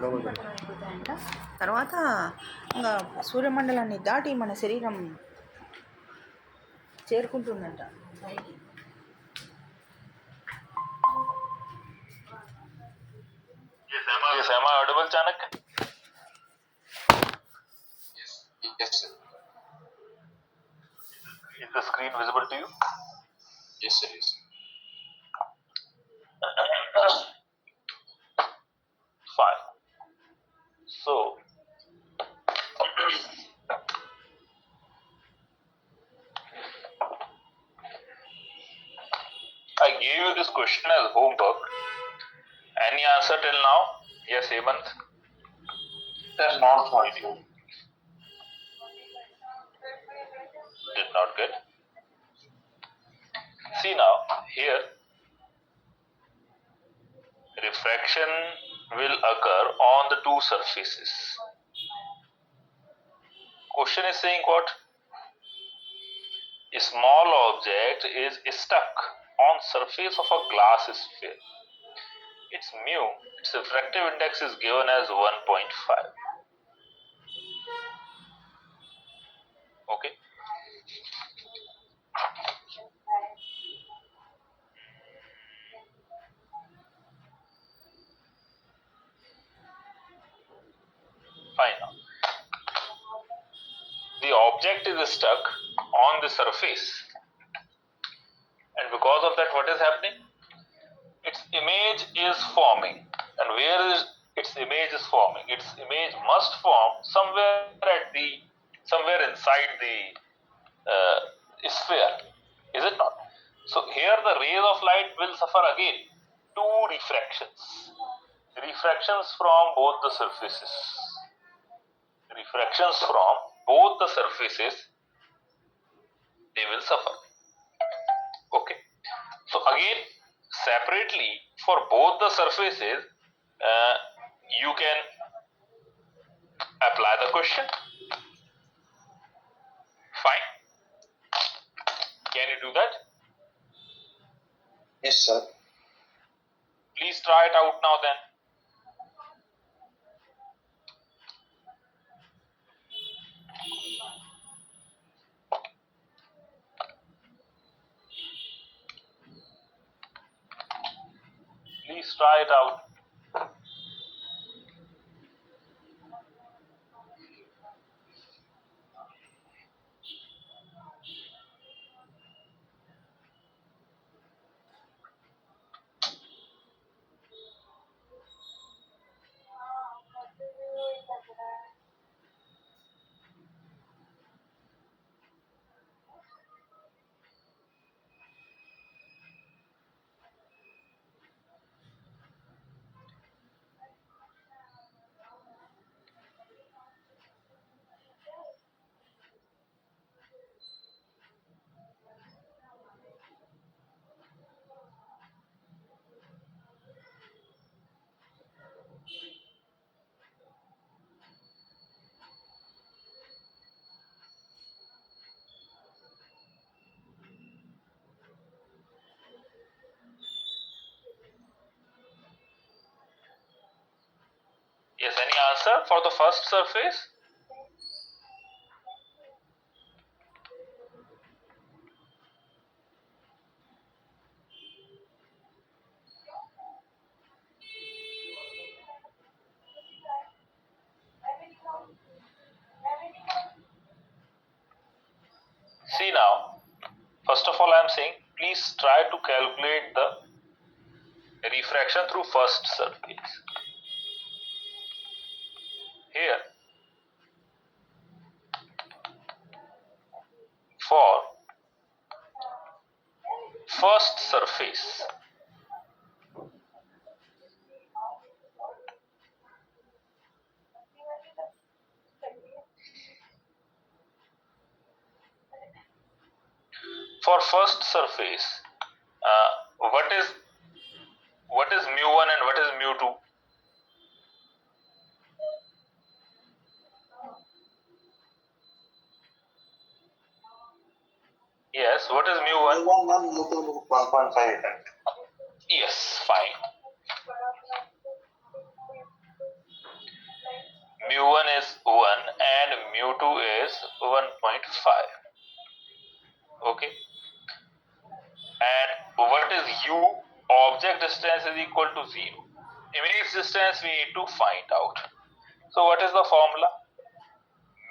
అయిపోతాయంట. తర్వాత ఇంకా సూర్యమండలాన్ని దాటి మన శరీరం చేరుకుంటుందంట పైకి. Yes, am I audible, Chanakya? Yes, sir. Is the screen visible to you? Yes, sir. Yes. Fine. So, I gave you this question as homework. Any answer till now? Yes, Hemant? That's not possible. Did not get. See now, here, refraction will occur on the two surfaces. Question is saying what? A small object is stuck on surface of a glass sphere. Its mu, its refractive index is given as 1.5. Okay. Fine. Now, the object is stuck on the surface, and because of that, what is happening? Its image is forming. And where is its image is forming? Its image must form somewhere inside the sphere, is it not? So here the rays of light will suffer again two refractions from both the surfaces. Refractions from both the surfaces, they will suffer. Okay. So again, separately for both the surfaces, you can apply the question. Fine. Can you do that? Yes, sir. Please try it out now then. Please try it out. Yes, any answer for the first surface? See now, first of all I am saying, please try to calculate the refraction through first surface. Here, for first surface, what is mu1 and what is mu2? Yes, what is mu1? 1.5. Yes, fine. mu1 is 1 and mu2 is 1.5. Okay, and what is u? Object distance is equal to 0. Image distance we need to find out. So what is the formula?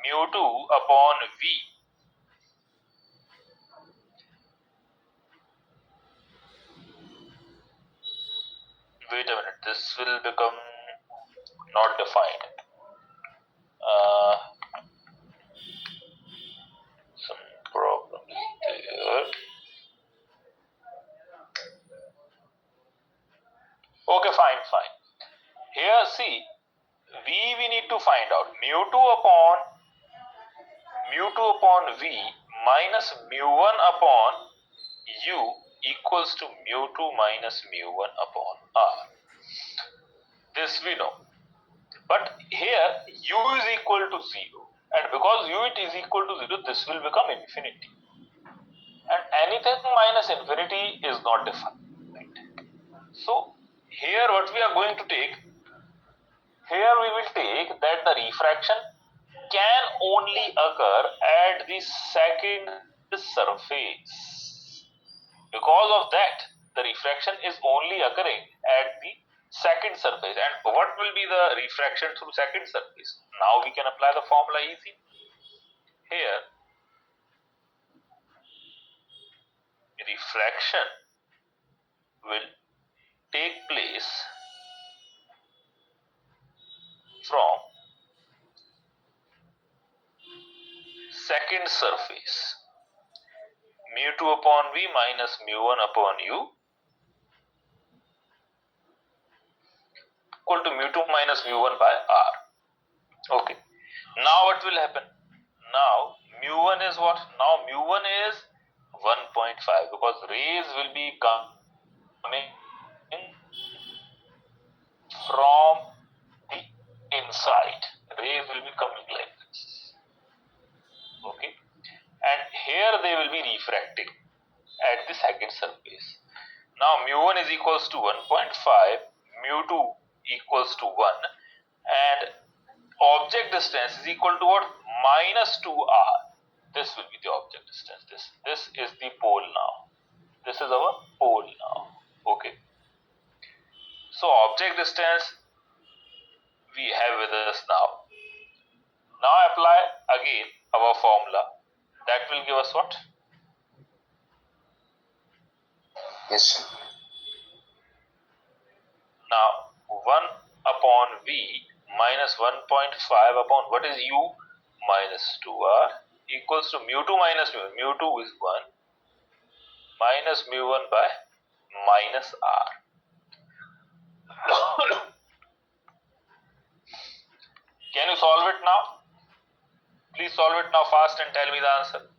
Mu2 upon v. Wait a minute, this will become not defined. Some problem there. Okay, fine. Here see, we need to find out mu2 upon v minus mu1 upon u equals to mu2 minus mu1 upon r. This we know. But here u is equal to 0, and because u it is equal to 0, this will become infinity. And anything minus infinity is not defined. Right? So here what we are going to take, here we will take that the refraction can only occur at the second surface. Because of that, the refraction is only occurring at the second surface. And what will be the refraction through second surface? Now we can apply the formula easy. Here, refraction will take place from second surface. Mu2 upon v minus mu1 upon u equal to mu2 minus mu1 by r. Okay. Now what will happen? Now mu1 is what? Now mu1 is 1.5 because rays will be coming from the inside. Rays will be coming like this. Okay. And here they will be refracting at the second surface. Now mu1 is equals to 1.5, mu2 equals to 1, and object distance is equal to what? Minus 2r. This will be the object distance. This is the pole now. This is our pole now. Okay. So object distance we have with us now. Now apply again our formula. That will give us what? Yes, sir. Now 1 upon v minus 1.5 upon what is u? Minus 2r equals to mu2 minus mu1. Mu2 is 1 minus mu1 by minus r. Can you solve it now? Please solve it now fast and tell me the answer.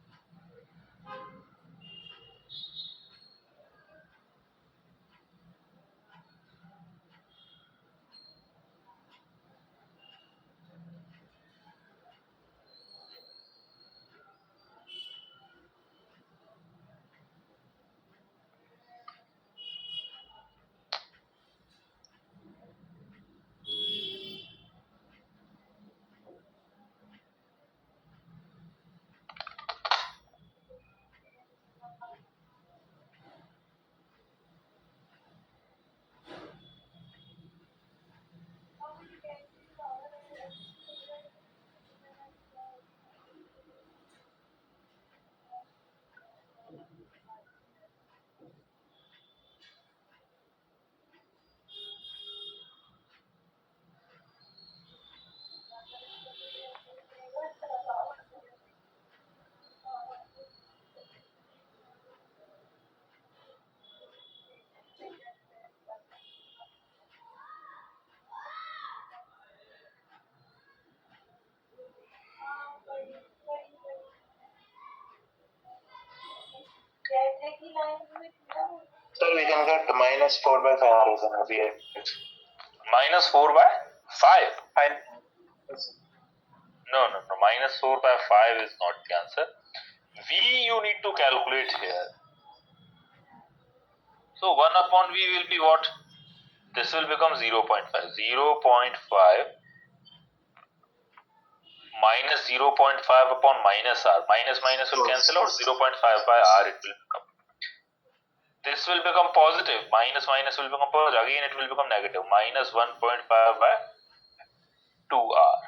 Sir, we can get minus 4 by 5 r is an VX. Minus 4 by 5. Fine. No. Minus 4 by 5 is not the answer. V you need to calculate here. So 1 upon V will be what? This will become 0.5. 0.5 minus 0.5 upon minus r. Minus minus will cancel out, 0.5 by r it will become. This will become positive, minus minus will become positive, again it will become negative, minus 1.5 by 2r.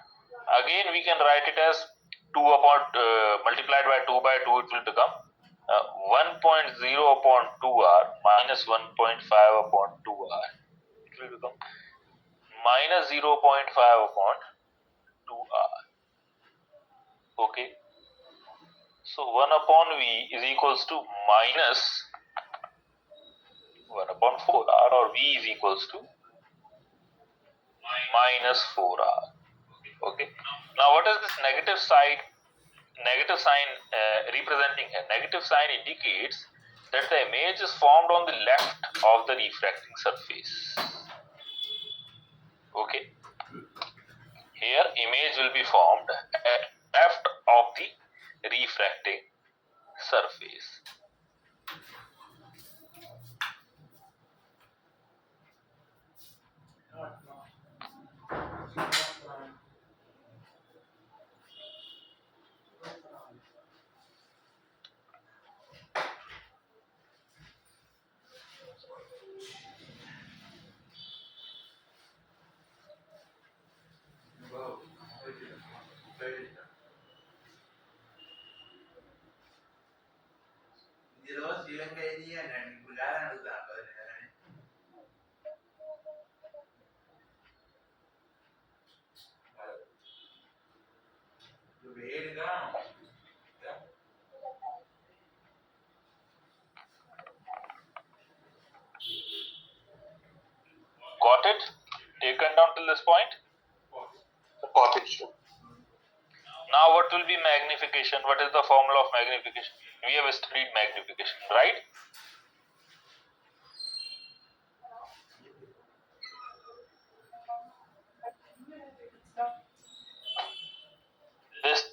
Again we can write it as 2 upon multiplied by 2 by 2, it will become 1.0 upon 2r minus 1.5 upon 2r. It will become minus 0.5 upon 2r. Okay. So 1 upon v is equals to minus 1 upon 4r, or v is equals to minus 4r. Okay. Now what is this negative side? Negative sign representing here? Negative sign indicates that the image is formed on the left of the refracting surface. Okay. Here image will be formed at left of the refracting surface. Got it? Taken down till this point? Got it, sir. Now what will be magnification? What is the formula of magnification? We have studied magnification, right? This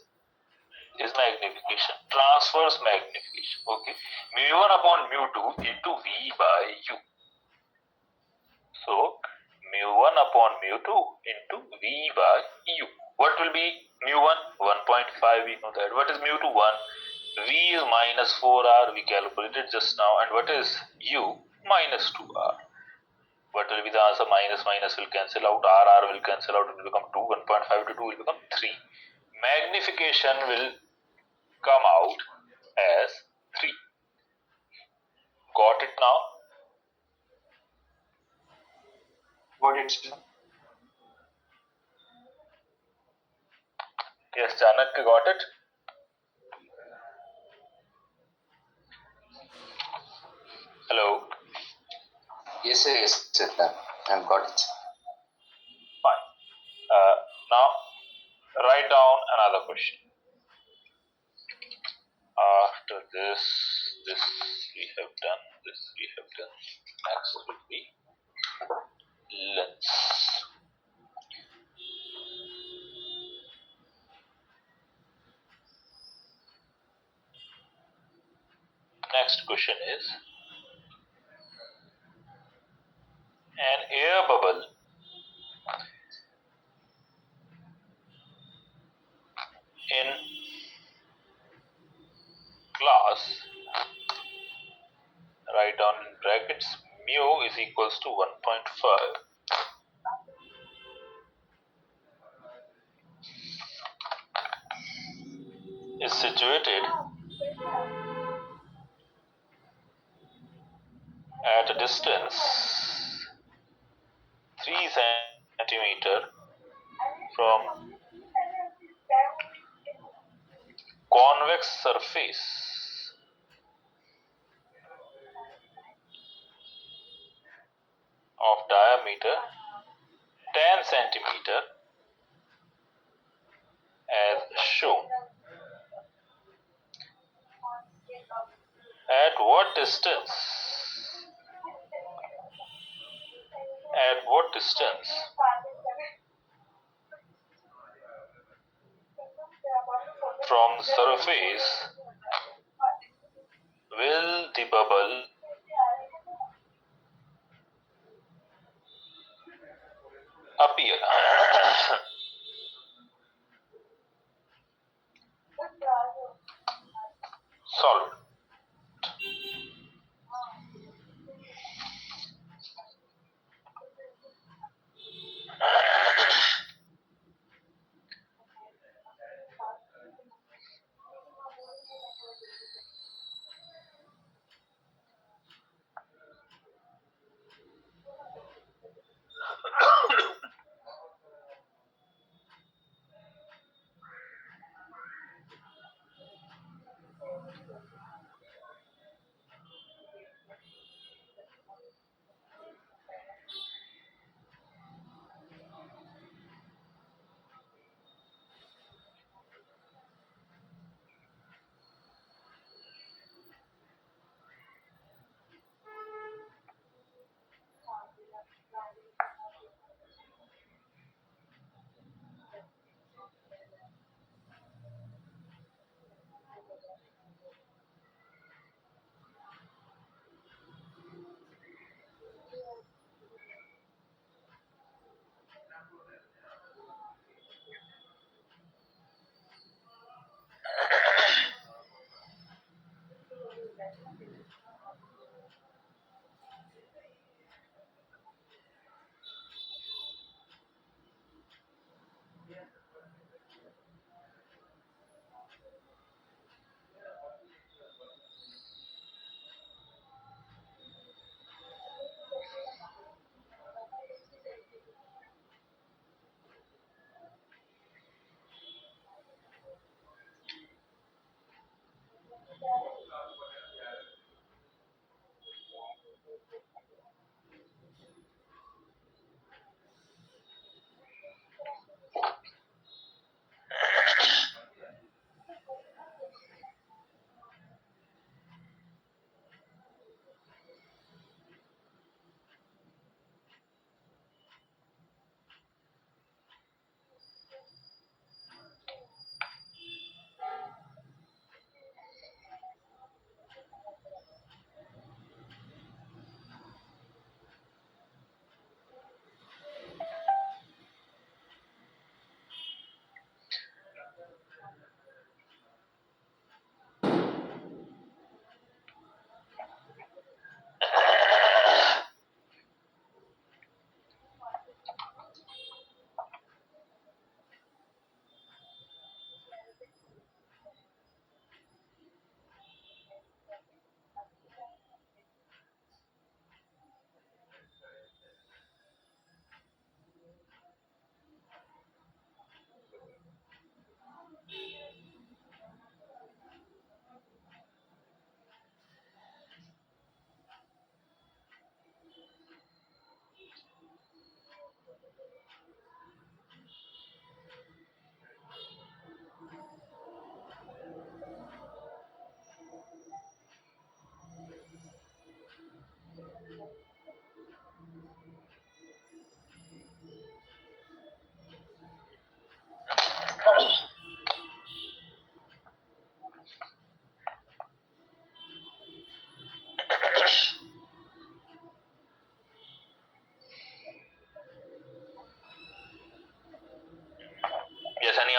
is magnification, transverse magnification. Okay, mu1 upon mu2 into v by u. So mu1 upon mu2 into v by u. What will be mu1? 1.5, we know that. What is mu2? 1. V is minus 4r, we calculated just now. And what is u? Minus 2r. What will be the answer? Minus minus will cancel out, r will cancel out, it will become 2. 1.5 to 2 will become 3. Magnification will come out as 3. Got it now? Got it, sir. Yes, Chanakya, got it? Hello? Yes, sir, yes, sir. I've got it. Fine. Now, write down another question. After this we have done, this we have done. Next will be lens. Next question is, an air bubble in glass, write down in brackets, mu is equals to 1.5, is situated at a distance 3 centimeter from convex surface of diameter 10 centimeter as shown. At what distance? At what distance from the surface will the bubble appear?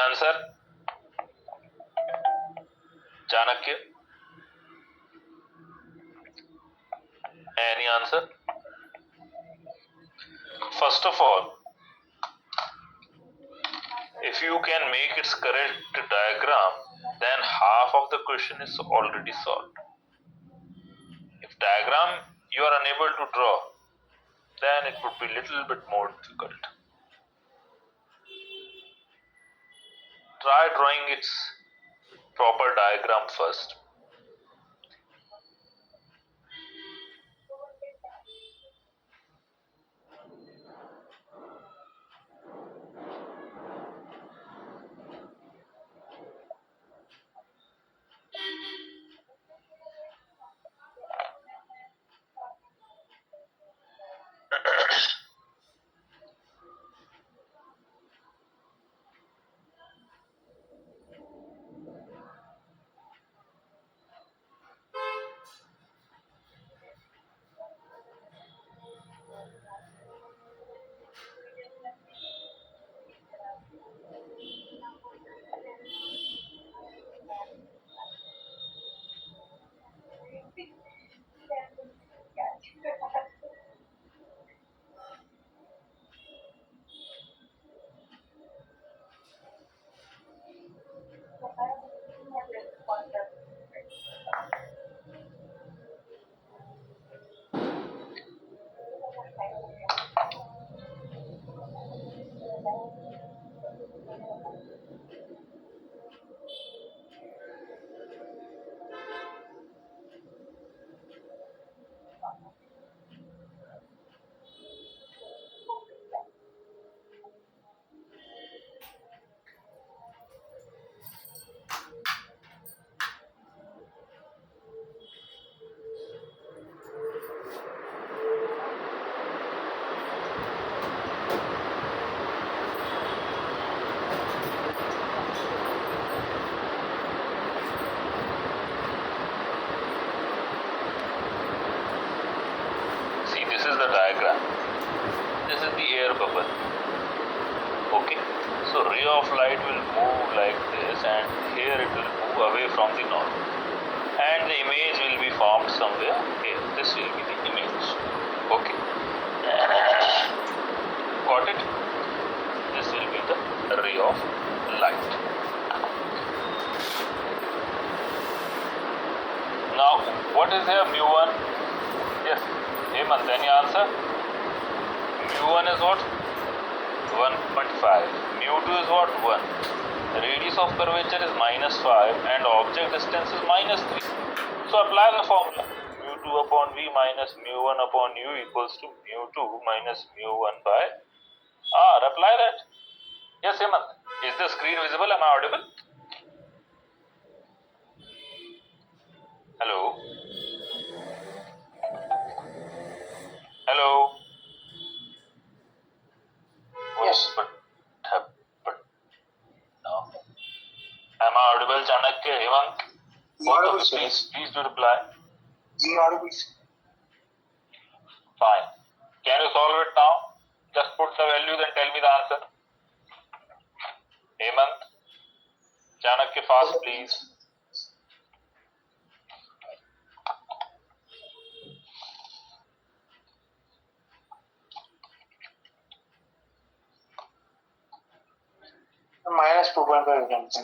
answer? Chanakya? Any answer? First of all, if you can make its correct diagram, then half of the question is already solved. If diagram you are unable to draw, then it would be little bit more difficult. Try drawing its proper diagram first. See, this is the diagram. This is the air bubble. Okay, so ray of light will move like this, and here it will move away from the normal, and the image will be formed somewhere here. This will be the image. Okay, got it? This will be the ray of light. Now, what is here? mu1? Yes, Hemant, any answer? mu1 is what? 1.5. mu2 is what? 1. The radius of curvature is -5 and object distance is -3. So apply the formula. mu2 upon v minus mu1 upon u equals to mu2 minus mu1 by r. Apply that. Yes, Hemant. Is the screen visible? Am I audible? Hello? Hello? Yes. But no. Am I audible, Chanakya, Hemant? Audible, sir. Please do reply. Audible. Fine. Can you solve it now? Just put the values and tell me the answer. Hemant, Chanakya, fast please. Minus 2.5 grams.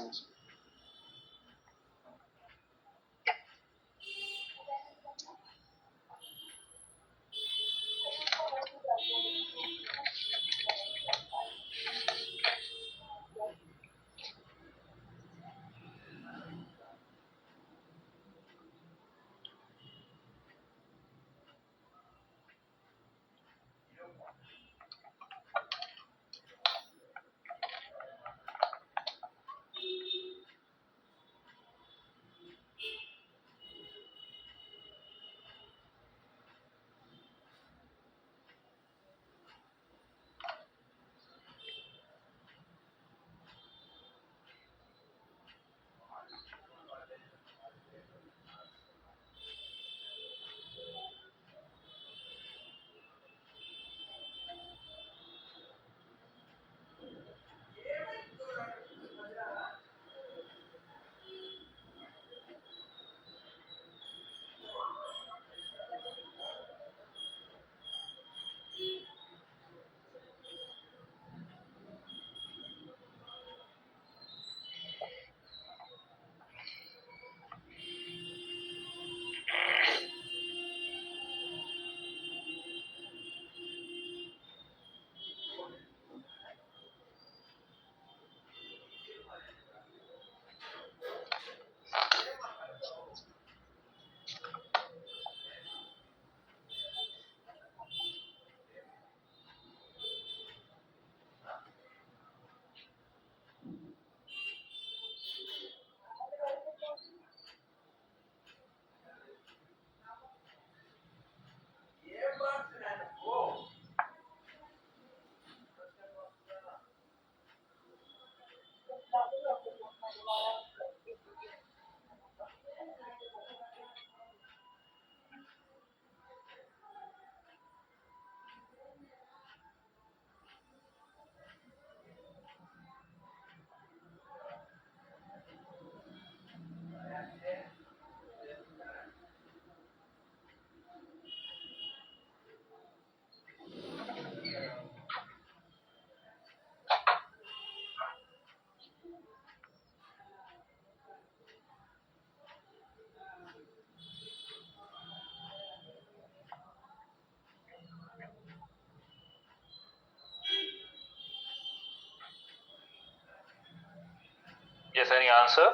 Yes, any answer?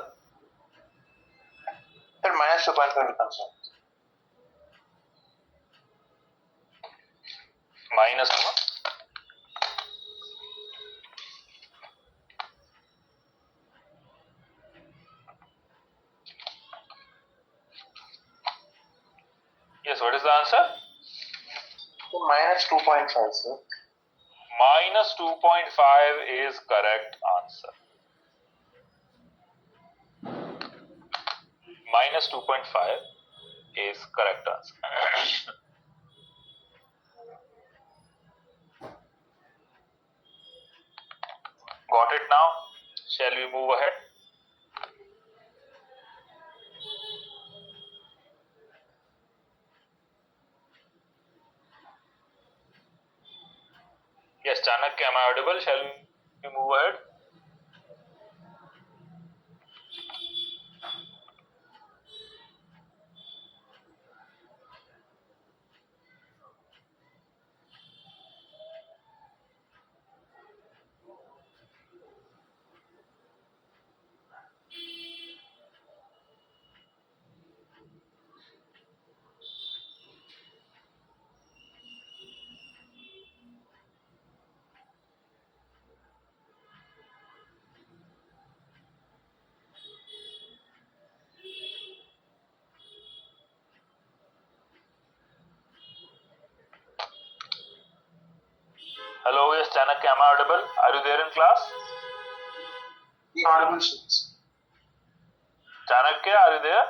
Sir, minus 2.5 becomes 1. Minus 1. Yes, what is the answer? So minus 2.5, sir. Minus 2.5 is correct answer. Minus 2.5 is correct answer. Got it now? Shall we move ahead? Yes, Chanakya, am I audible? Shall we move ahead? Hello, yes, Chanakya, am I audible? Are you there in class? The audible sheets. Chanakya, are you there?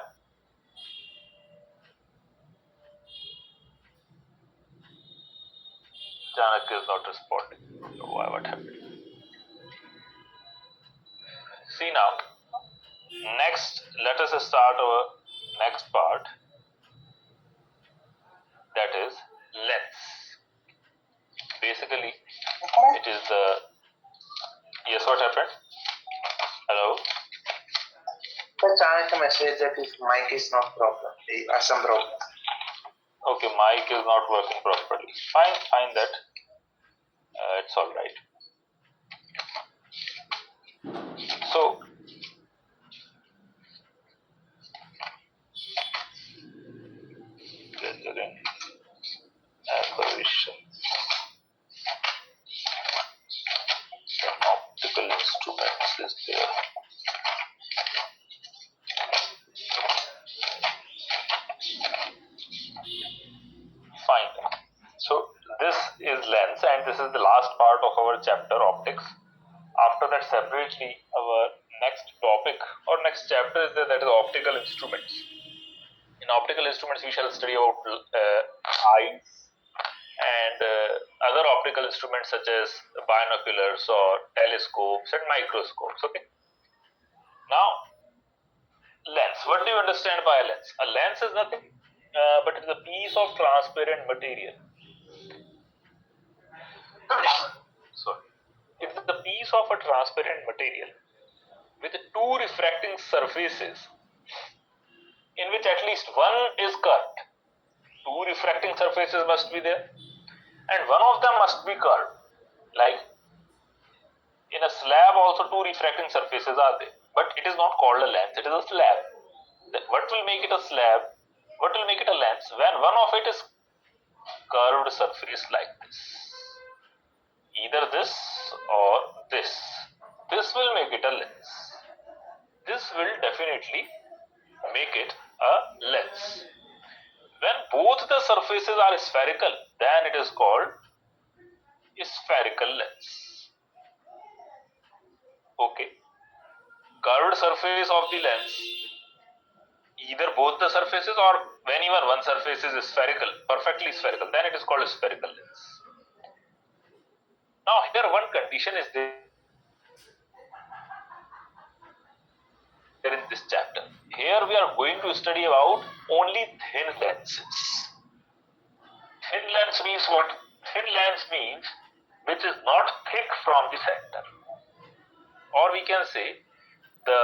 Chanakya is not responding. Why? What happened? See now. Next, let us start our next part. That is length. Basically, it is the. Yes, what happened? Hello. The channel message that his mic is not proper. There are some problems. Okay, mic is not working properly. Fine that. It's all right. So, just again, apparition. Some optical instruments is there. Fine. So this is lens, and this is the last part of our chapter optics. After that, separately, our next topic or next chapter is that is optical instruments. In optical instruments, we shall study about eyes and other optical instruments such as binoculars or telescopes and microscopes. Okay. Now, lens. What do you understand by a lens? A lens is nothing but it is a piece of transparent material. Sorry. It is a piece of a transparent material with two refracting surfaces in which at least one is curved. Two refracting surfaces must be there, and one of them must be curved. Like in a slab, also two refracting surfaces are there, but it is not called a lens, it is a slab. What will make it a slab? What will make it a lens? When one of it is curved surface like this. Either this or this. This will make it a lens. This will definitely make it a lens. When both the surfaces are spherical, then it is called a spherical lens. Okay. Curved surface of the lens, either both the surfaces or when even one surface is spherical, perfectly spherical, then it is called a spherical lens. Now here one condition is there in this chapter. Here we are going to study about only thin lenses. Thin lens means what? Thin lens means which is not thick from the center, or we can say the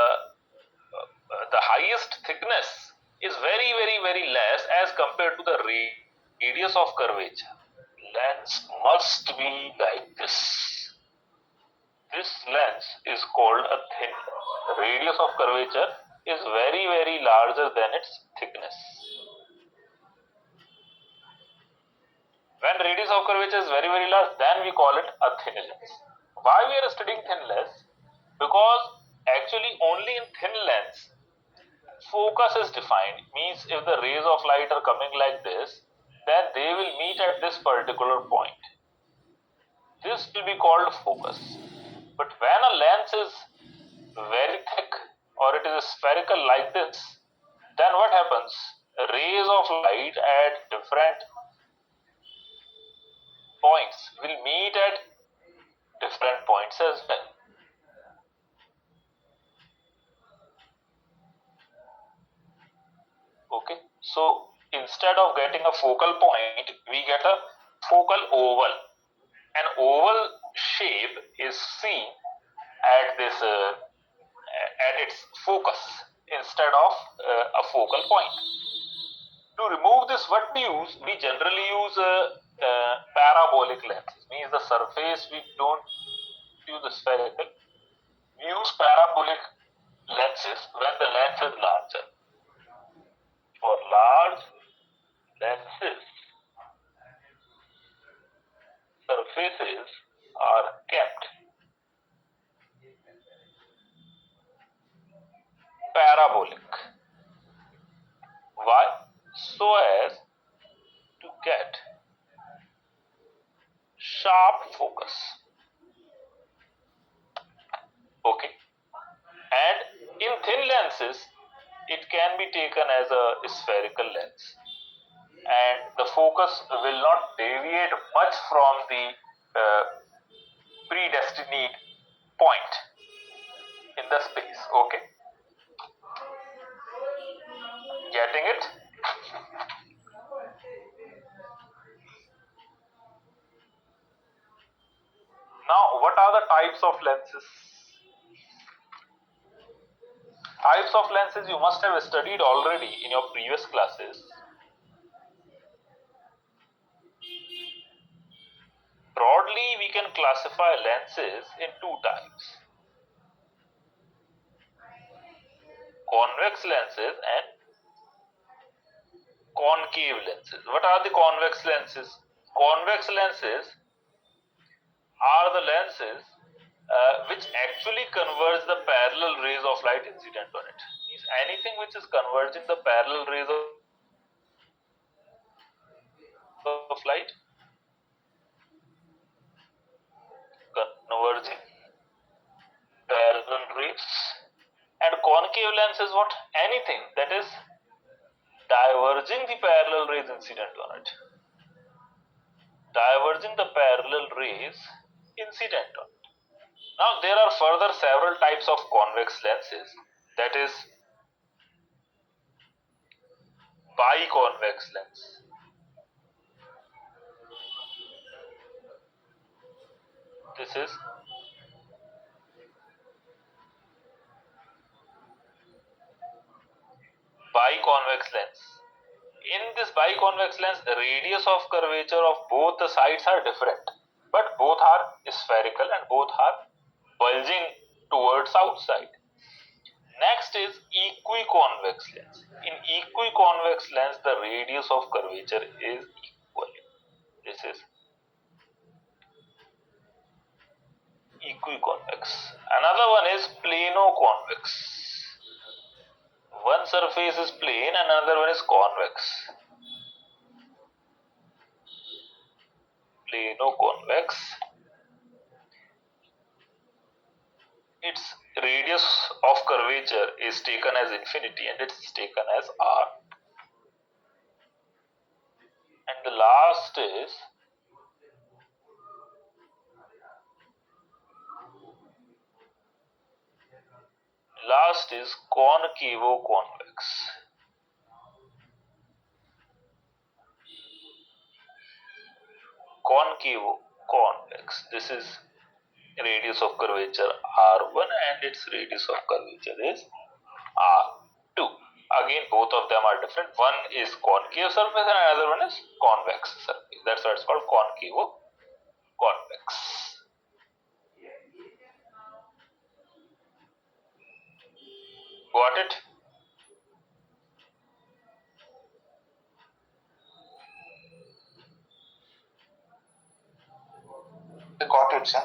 highest thickness is very less as compared to the radius of curvature. Lens must be like this. This lens is called a thin lens. The radius of curvature is very, very larger than its thickness. When radius of curvature is very, very large, then we call it a thin lens. Why we are studying thin lens? Because actually only in thin lens focus is defined. Means if the rays of light are coming like this, then they will meet at this particular point. This will be called focus. But when a lens is very thick or it is spherical like this, then what happens? Rays of light at different points will meet at different points as well. Okay, so instead of getting a focal point, we get a focal oval. An oval shape is seen at this at its focus instead of a focal point. To remove this, what we use? We generally use parabolic lenses. Means the surface we don't use the spherical. We use parabolic lenses when the lens is larger. For large lenses, surfaces are kept parabolic. Why? So as to get sharp focus. Okay. And in thin lenses, it can be taken as a spherical lens, and the focus will not deviate much from the predestined point in the space. Okay. Getting it? Now, what are the types of lenses? Types of lenses you must have studied already in your previous classes. Broadly, we can classify lenses in two types: convex lenses and concave lenses. What are the convex lenses? Convex lenses are the lenses which actually converge the parallel rays of light incident on it. Means anything which is converging the parallel rays of light, converging parallel rays. And concave lens is what? Anything that is diverging the parallel rays incident on it. Diverging the parallel rays incident on it. Now there are further several types of convex lenses, that is biconvex lens. This is biconvex lens. In this biconvex lens, the radius of curvature of both the sides are different, but both are spherical and both are bulging towards outside. Next is equiconvex lens. In equiconvex lens, the radius of curvature is equal. This is equiconvex. Another one is planoconvex. One surface is plane and another one is convex. Planoconvex. Its radius of curvature is taken as infinity and it's taken as r. And the last is concavo-convex. Concavo-convex. This is radius of curvature r1 and its radius of curvature is r2. Again, both of them are different. One is concave surface and another one is convex surface. That's why it's called concavo-convex. got it? I got it, sir.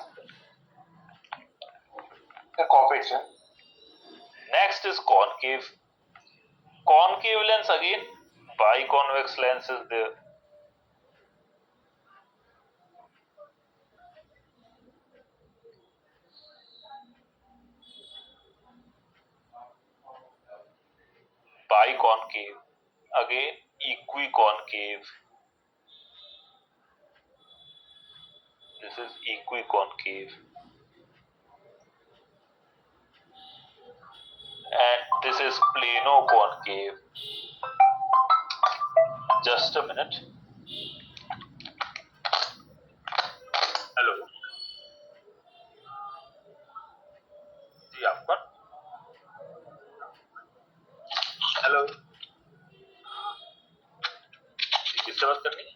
I copied, sir. Next is concave. Concave lens again, biconvex lens is there. Biconcave, again equiconcave. This is equiconcave. And this is plano-concave. Just a minute. Hello. जी आप कौन? Hello. किससे बात करनी है?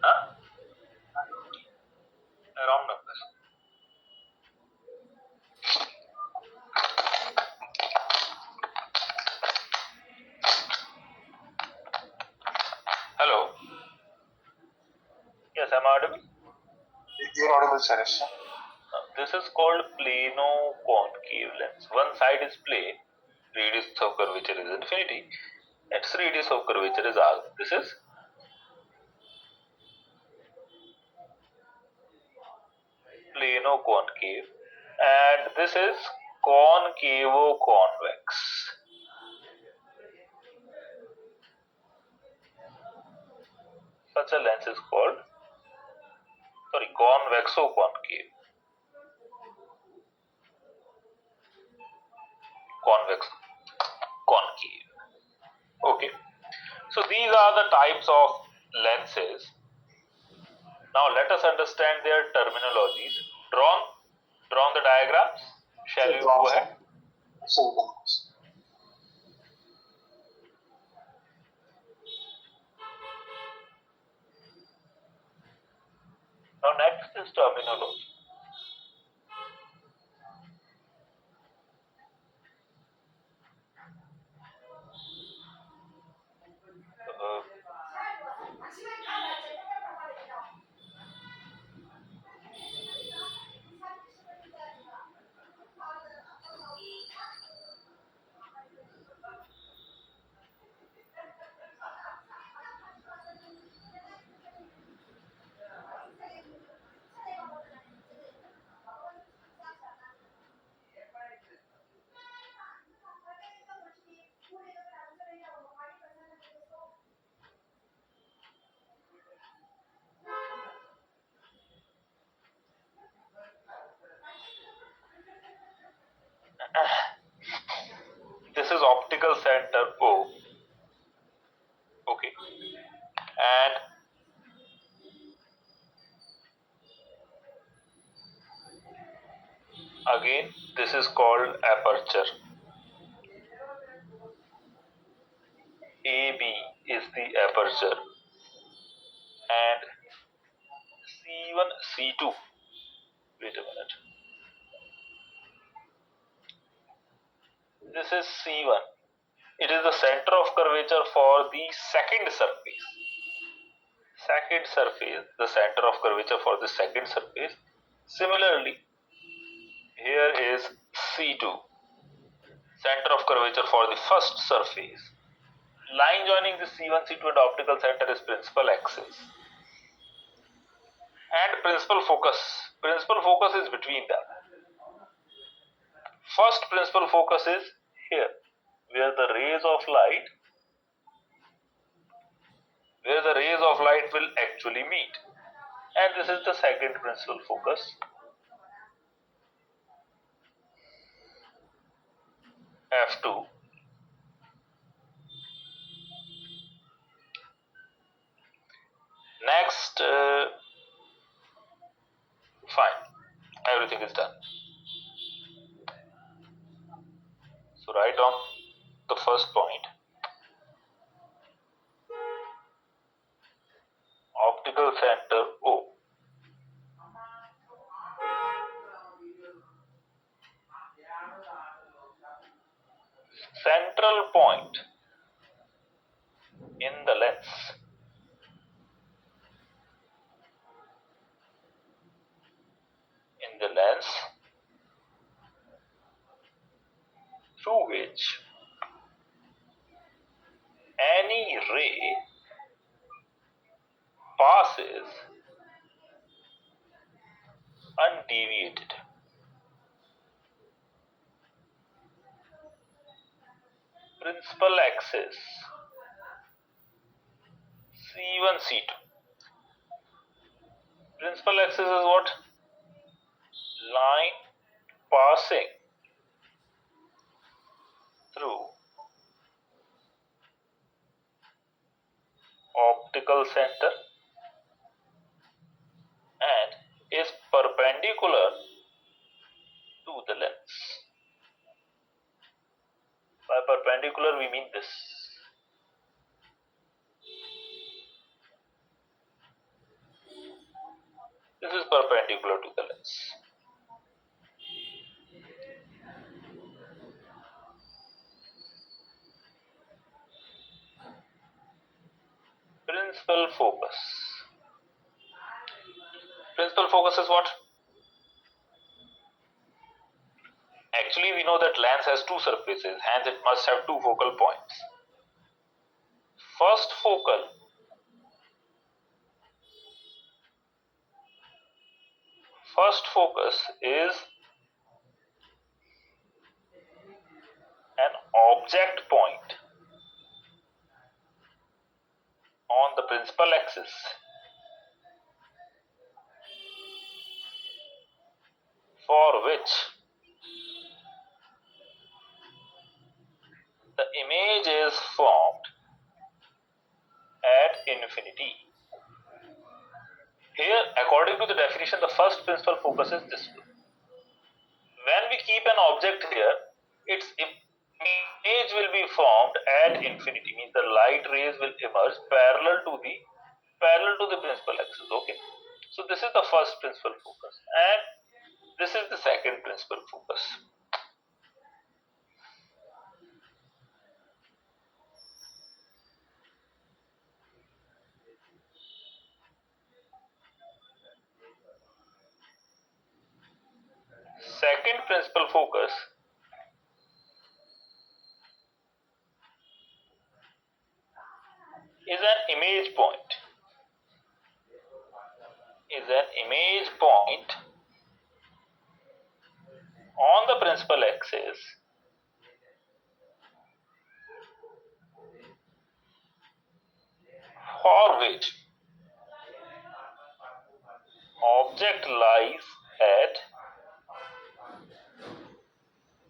हाँ? Wrong number. Hello. Yes, I'm audible. You're audible, sir. Yes, sir. This is called plano-concave lens. One side is plane, radius of curvature is infinity, its radius of curvature is r. This is plano-concave, and this is concavo-convex. Such a lens is called, convexo-concave. Convex concave. Okay, so these are the types of lenses. Now let us understand their terminologies. Drawn the diagrams. Shall we go ahead? Now next is terminology. Uh, this is optical center O. Okay, and again this is called aperture. AB is the aperture, and C1, C2. Wait a minute. This is C1. It is the center of curvature for the second surface. The center of curvature for the second surface. Similarly, here is C2, center of curvature for the first surface. Line joining the C1, C2 and optical center is principal axis. And principal focus. Principal focus is between them. First principal focus is here, where the rays of light will actually meet. And this is the second principal focus. F2. Next, fine, everything is done. So write on the first point. Optical center O. central point in the lens. In the lens through which any ray passes undeviated. Principal axis C1, C2. Principal axis is what? Line passing through optical center and is perpendicular to the lens. By perpendicular we mean this. This is perpendicular to the lens. Principal focus. Principal focus is what? Actually, we know that lens has two surfaces, hence it must have two focal points. First focus is an object point on the principal axis for which the image is formed at infinity. Here, according to the definition, the first principal focus is this one. When we keep an object here, its image will be formed at infinity, means the light rays will emerge parallel to the principal axis. Okay, so this is the first principal focus, and this is the second principal focus. Second principal focus is an image point. On the principal axis for which object lies at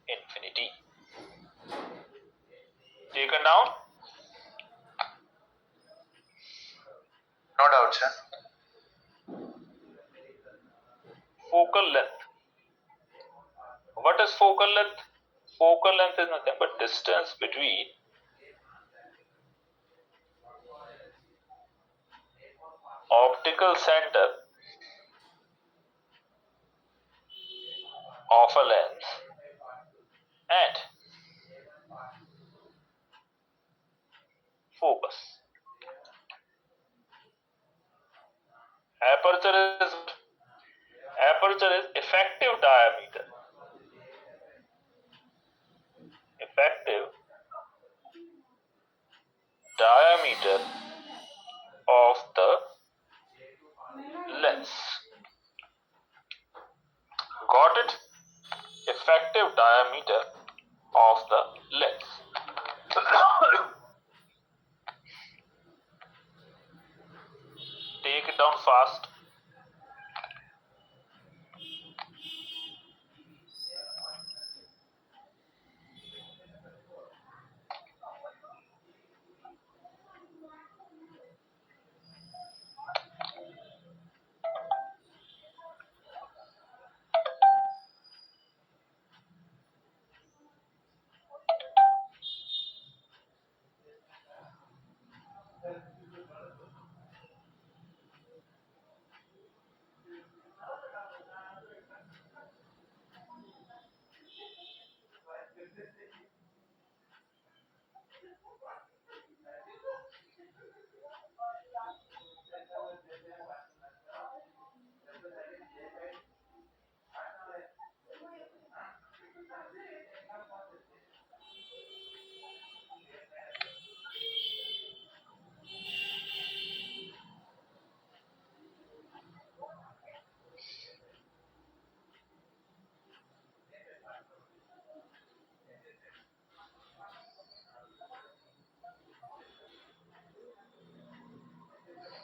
infinity. Taken down? No doubt, sir. Focal length. What is focal length? Focal length is nothing but distance between optical center of a lens and focus. Aperture is effective diameter. Effective diameter of the lens. Got it? Effective diameter of the lens. Take it down fast.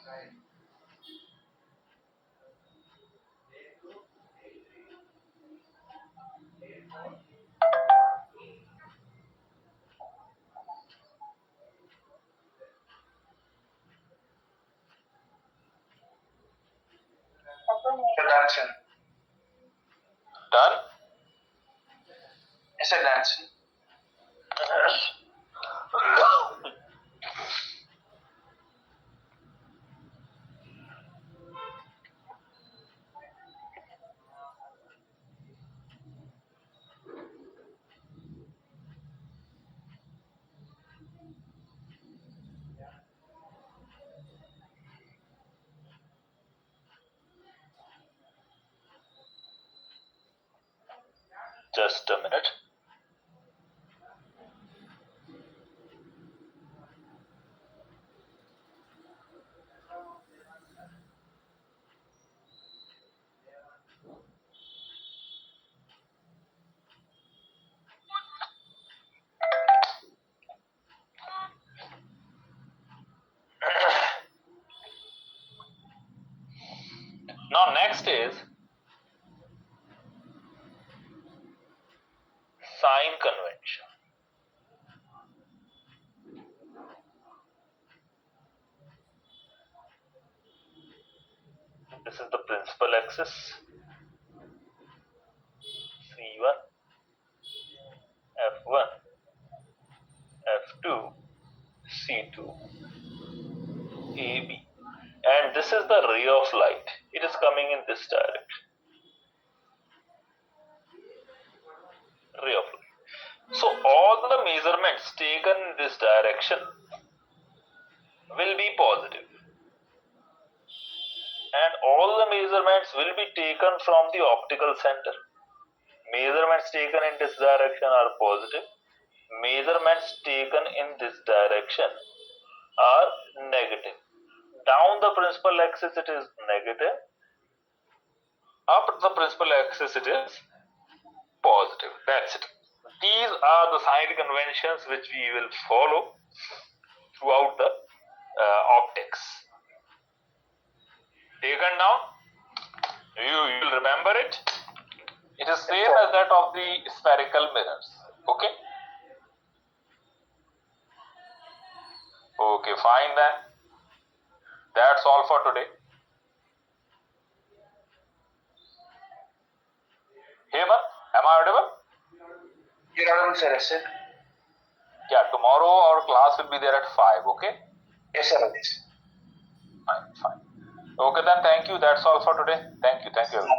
You're done, sir. Done? Yes, sir, done, sir. Just a minute. Now next is sign convention. This is the principal axis, C1, F1, F2, C2, AB. And this is the ray of light. It is coming in this direction. Ray of light. So all the measurements taken in this direction will be positive. And all the measurements will be taken from the optical center. Measurements taken in this direction are positive. Measurements taken in this direction are negative. Down the principal axis it is negative. Up the principal axis it is positive. That's it. These are the sign conventions which we will follow throughout the optics. Taken down? You will remember it. It is same as that of the spherical mirrors. Okay? Okay, fine then. That's all for today. Hemant, am I audible? You're audible, sir. Yes, sir. Yeah, tomorrow our class will be there at 5, okay? Yes, sir. Yes. Fine, fine. Okay then, thank you. That's all for today. Thank you everyone.